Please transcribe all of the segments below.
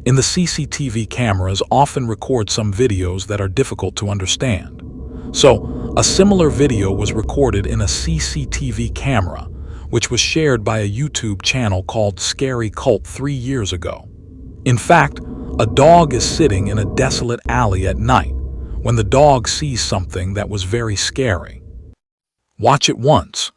In the CCTV cameras often record some videos that are difficult to understand. So, a similar video was recorded in a CCTV camera, which was shared by a YouTube channel called Scarycammyt 3 years ago. In fact, a dog is sitting in a desolate alley at night when the dog sees something that was very scary. Watch it once.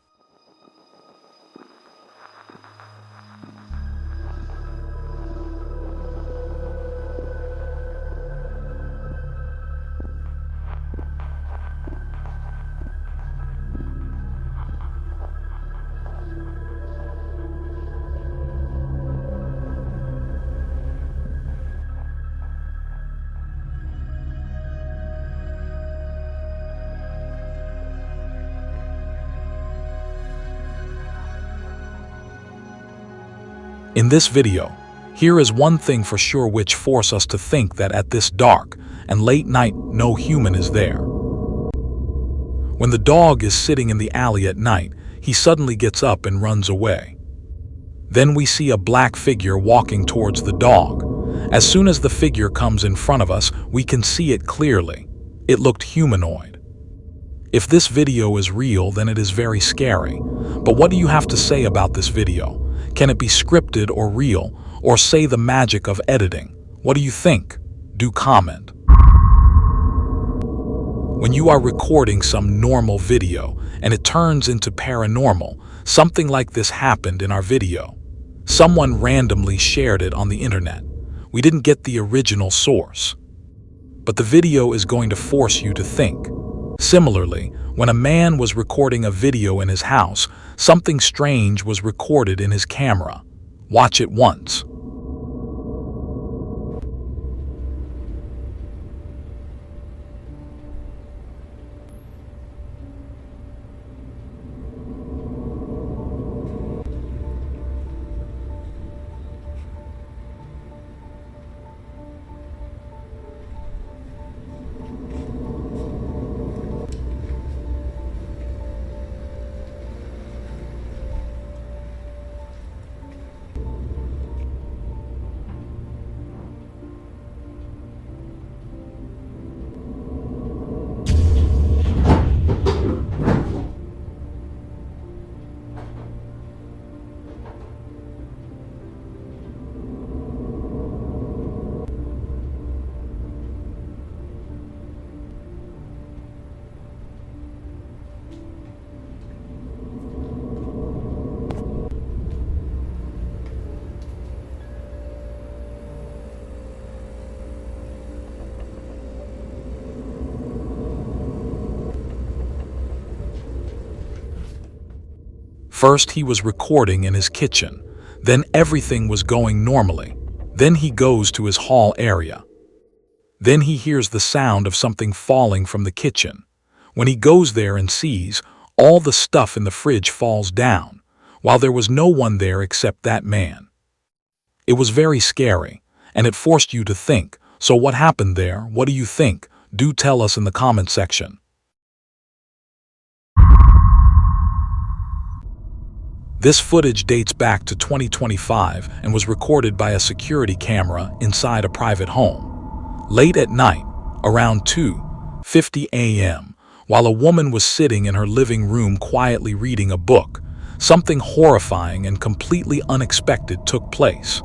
In this video, here is one thing for sure which force us to think that at this dark and late night no human is there. When the dog is sitting in the alley at night, he suddenly gets up and runs away. Then we see a black figure walking towards the dog. As soon as the figure comes in front of us, we can see it clearly. It looked humanoid. If this video is real, then it is very scary. But what do you have to say about this video? Can it be scripted or real, or say the magic of editing? What do you think? Do comment. When you are recording some normal video and it turns into paranormal, something like this happened in our video. Someone randomly shared it on the internet. We didn't get the original source. But the video is going to force you to think. Similarly, when a man was recording a video in his house, something strange was recorded in his camera. Watch it once. First, he was recording in his kitchen. Then everything was going normally. Then he goes to his hall area. Then he hears the sound of something falling from the kitchen. When he goes there and sees, all the stuff in the fridge falls down, while there was no one there except that man. It was very scary, and it forced you to think. So what happened there? What do you think? Do tell us in the comment section. This footage dates back to 2025 and was recorded by a security camera inside a private home. Late at night, around 2:50 a.m., while a woman was sitting in her living room quietly reading a book, something horrifying and completely unexpected took place.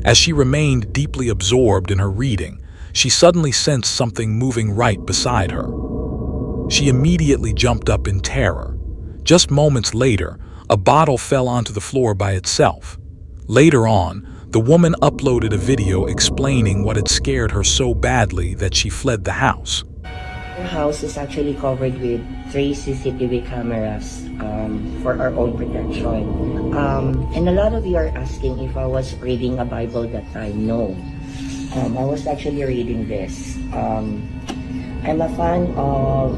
As she remained deeply absorbed in her reading, she suddenly sensed something moving right beside her. She immediately jumped up in terror. Just moments later, a bottle fell onto the floor by itself. Later on, the woman uploaded a video explaining what had scared her so badly that she fled the house. Our house is actually covered with 3 CCTV cameras for our own protection. And a lot of you are asking if I was reading a Bible that time. No. I was actually reading this. I'm a fan of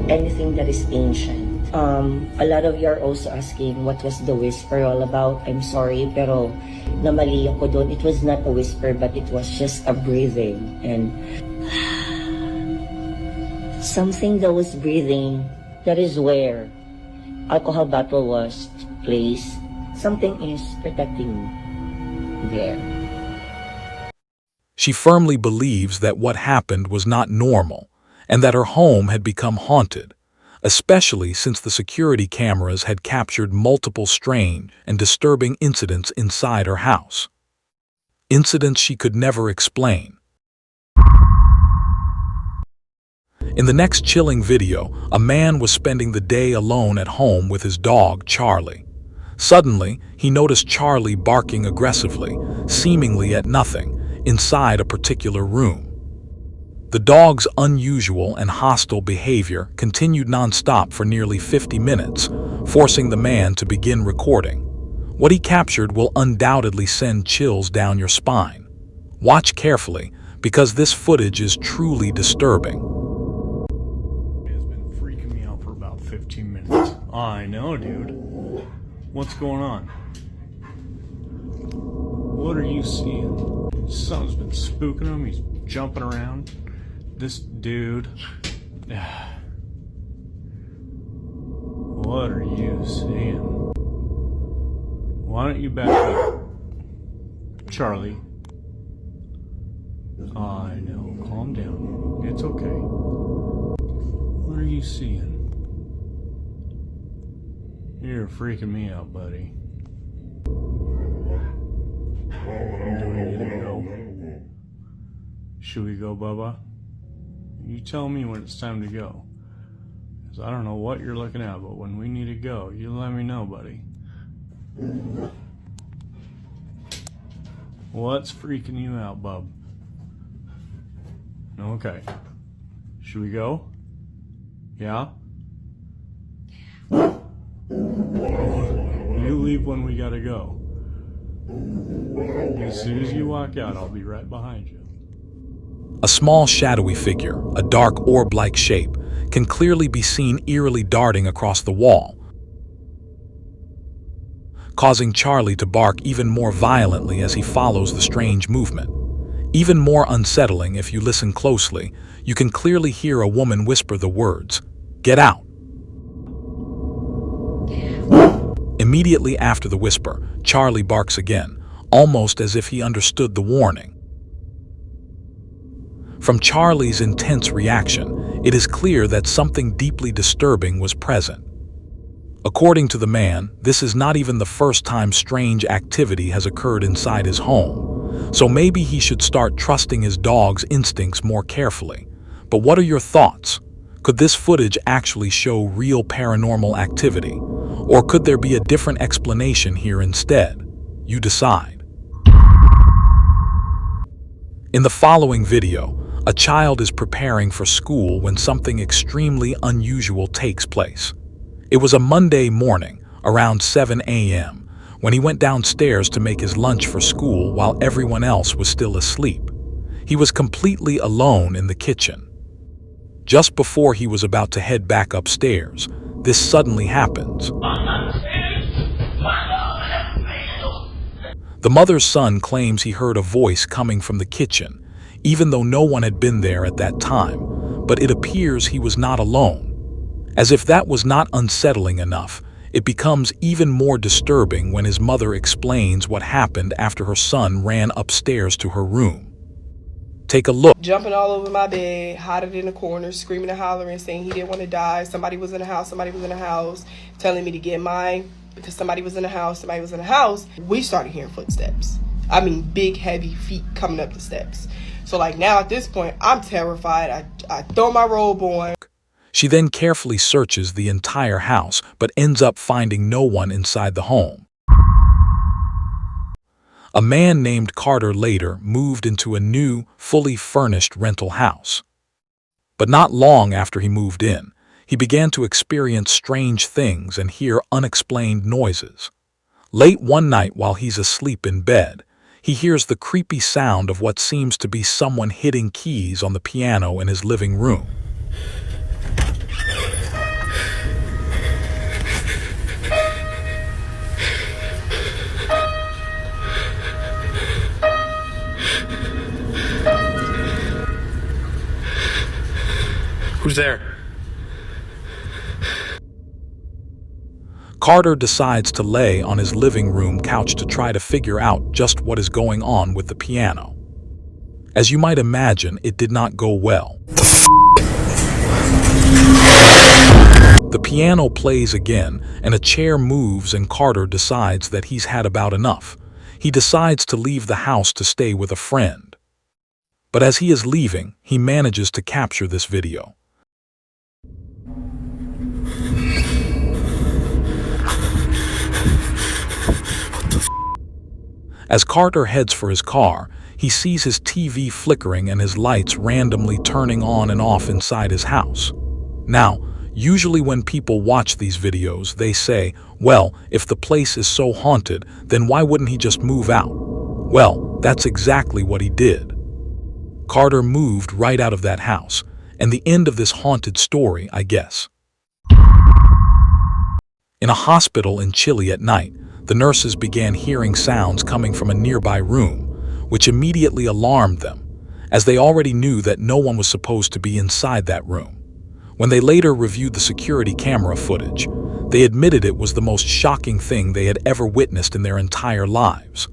anything that is ancient. A lot of you are also asking what was the whisper all about. I'm sorry, pero namali ako doon. It was not a whisper, but it was just a breathing. And something that was breathing, that is where alcohol bottle was placed. Something is protecting me there. She firmly believes that what happened was not normal and that her home had become haunted, especially since the security cameras had captured multiple strange and disturbing incidents inside her house. Incidents she could never explain. In the next chilling video, a man was spending the day alone at home with his dog, Charlie. Suddenly, he noticed Charlie barking aggressively, seemingly at nothing, inside a particular room. The dog's unusual and hostile behavior continued nonstop for nearly 50 minutes, forcing the man to begin recording. What he captured will undoubtedly send chills down your spine. Watch carefully, because this footage is truly disturbing. It has been freaking me out for about 15 minutes. I know, dude. What's going on? What are you seeing? Something's been spooking him. He's jumping around. This dude. What are you seeing? Why don't you back up? Charlie. I know. Calm down. It's okay. What are you seeing? You're freaking me out, buddy. Do we need to go? Should we go, Bubba? You tell me when it's time to go. Because I don't know what you're looking at, but when we need to go, you let me know, buddy. What's freaking you out, bub? Okay. Should we go? Yeah? You leave when we gotta go. As soon as you walk out, I'll be right behind you. A small shadowy figure, a dark orb-like shape, can clearly be seen eerily darting across the wall, causing Charlie to bark even more violently as he follows the strange movement. Even more unsettling if you listen closely, you can clearly hear a woman whisper the words, "Get out." Immediately after the whisper, Charlie barks again, almost as if he understood the warning. From Charlie's intense reaction, it is clear that something deeply disturbing was present. According to the man, this is not even the first time strange activity has occurred inside his home, so maybe he should start trusting his dog's instincts more carefully. But what are your thoughts? Could this footage actually show real paranormal activity? Or could there be a different explanation here instead? You decide. In the following video, a child is preparing for school when something extremely unusual takes place. It was a Monday morning, around 7 a.m., when he went downstairs to make his lunch for school while everyone else was still asleep. He was completely alone in the kitchen. Just before he was about to head back upstairs, this suddenly happens. The mother's son claims he heard a voice coming from the kitchen, even though no one had been there at that time, but it appears he was not alone. As if that was not unsettling enough, it becomes even more disturbing when his mother explains what happened after her son ran upstairs to her room. Take a look. Jumping all over my bed, hiding in the corner, screaming and hollering, saying he didn't want to die. Somebody was in the house, telling me to get mine because somebody was in the house. We started hearing footsteps. I mean, big, heavy feet coming up the steps. So like now at this point, I'm terrified. I throw my robe on. She then carefully searches the entire house, but ends up finding no one inside the home. A man named Carter later moved into a new, fully furnished rental house. But not long after he moved in, he began to experience strange things and hear unexplained noises. Late one night while he's asleep in bed, he hears the creepy sound of what seems to be someone hitting keys on the piano in his living room. Who's there? Carter decides to lay on his living room couch to try to figure out just what is going on with the piano. As you might imagine, it did not go well. The piano plays again, and a chair moves, and Carter decides that he's had about enough. He decides to leave the house to stay with a friend. But as he is leaving, he manages to capture this video. As Carter heads for his car, he sees his TV flickering and his lights randomly turning on and off inside his house. Now, usually when people watch these videos, they say, well, if the place is so haunted, then why wouldn't he just move out? Well, that's exactly what he did. Carter moved right out of that house, and the end of this haunted story, I guess. In a hospital in Chile at night, the nurses began hearing sounds coming from a nearby room, which immediately alarmed them, as they already knew that no one was supposed to be inside that room. When they later reviewed the security camera footage, they admitted it was the most shocking thing they had ever witnessed in their entire lives.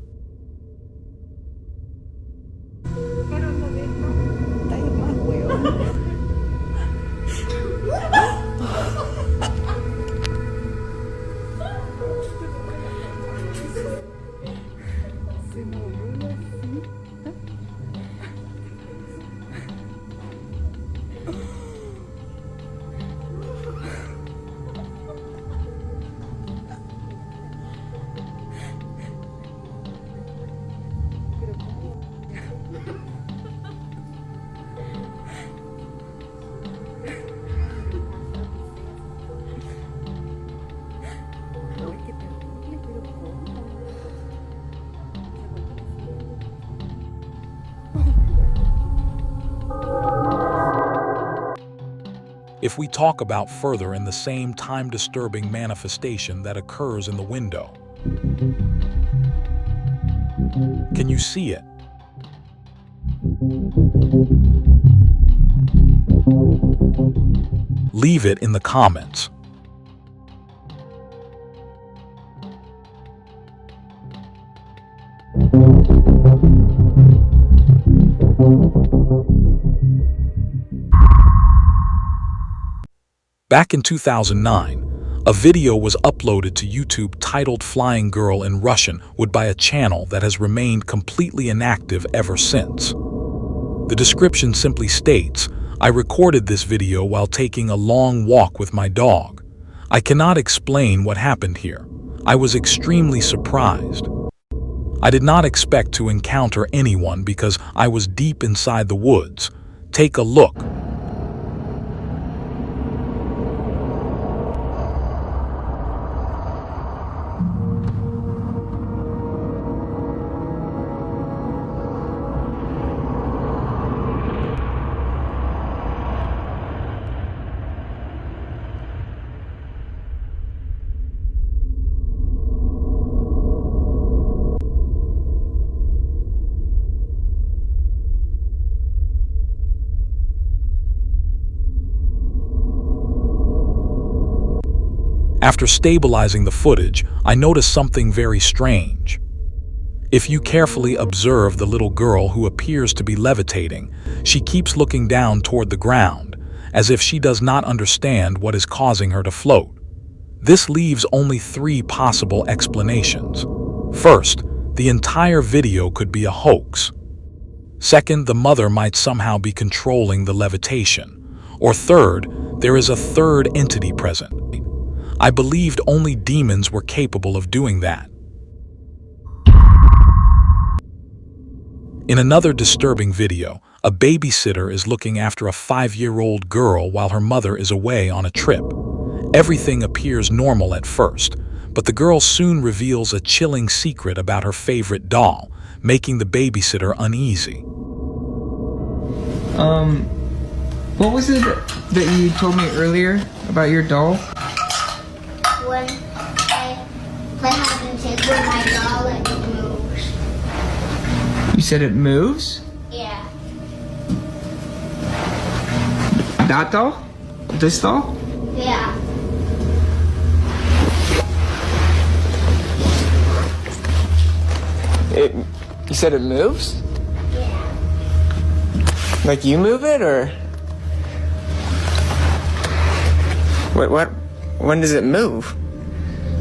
If we talk about further in the same time-disturbing manifestation that occurs in the window, can you see it? Leave it in the comments. Back in 2009, a video was uploaded to YouTube titled "Flying Girl in Russian" by a channel that has remained completely inactive ever since. The description simply states, "I recorded this video while taking a long walk with my dog. I cannot explain what happened here. I was extremely surprised. I did not expect to encounter anyone because I was deep inside the woods. Take a look." After stabilizing the footage, I noticed something very strange. If you carefully observe the little girl who appears to be levitating, she keeps looking down toward the ground, as if she does not understand what is causing her to float. This leaves only 3 possible explanations. First, the entire video could be a hoax. Second, the mother might somehow be controlling the levitation. Or third, there is a third entity present. I believed only demons were capable of doing that. In another disturbing video, a babysitter is looking after a 5-year-old girl while her mother is away on a trip. Everything appears normal at first, but the girl soon reveals a chilling secret about her favorite doll, making the babysitter uneasy. What was it that you told me earlier about your doll? When what happens is when my doll it moves. You said it moves? Yeah. That doll? This doll? Yeah. You said it moves? Yeah. Like you move it, or? What? When does it move?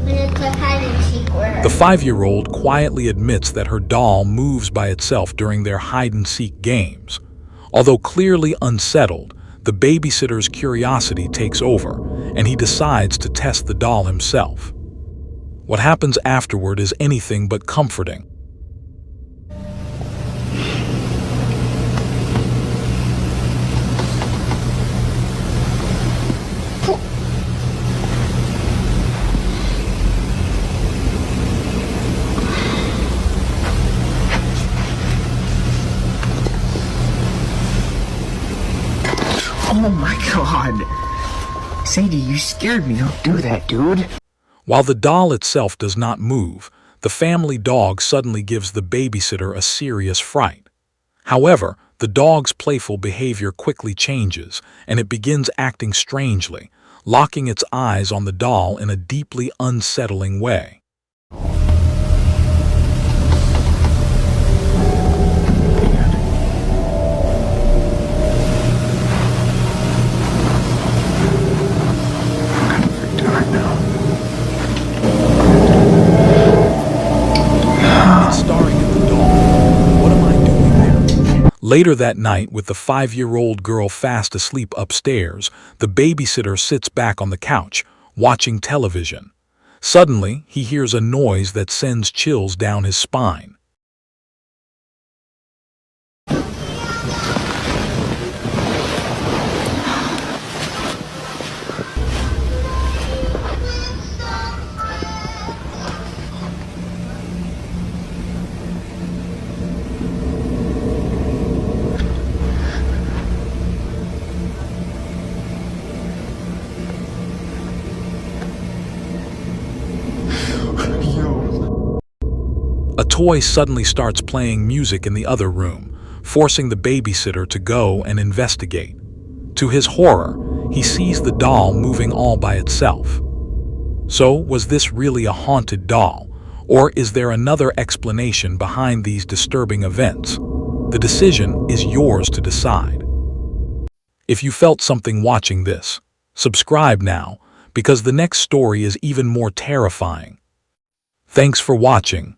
When it's a hide and seek order. The 5-year-old quietly admits that her doll moves by itself during their hide-and-seek games. Although clearly unsettled, the babysitter's curiosity takes over, and he decides to test the doll himself. What happens afterward is anything but comforting. Oh my god. Sadie, you scared me. Don't do that, dude. While the doll itself does not move, the family dog suddenly gives the babysitter a serious fright. However, the dog's playful behavior quickly changes, and it begins acting strangely, locking its eyes on the doll in a deeply unsettling way. Later that night, with the 5-year-old girl fast asleep upstairs, the babysitter sits back on the couch, watching television. Suddenly, he hears a noise that sends chills down his spine. A toy suddenly starts playing music in the other room, forcing the babysitter to go and investigate. To his horror, he sees the doll moving all by itself. So, was this really a haunted doll, or is there another explanation behind these disturbing events? The decision is yours to decide. If you felt something watching this, subscribe now, because the next story is even more terrifying. Thanks for watching.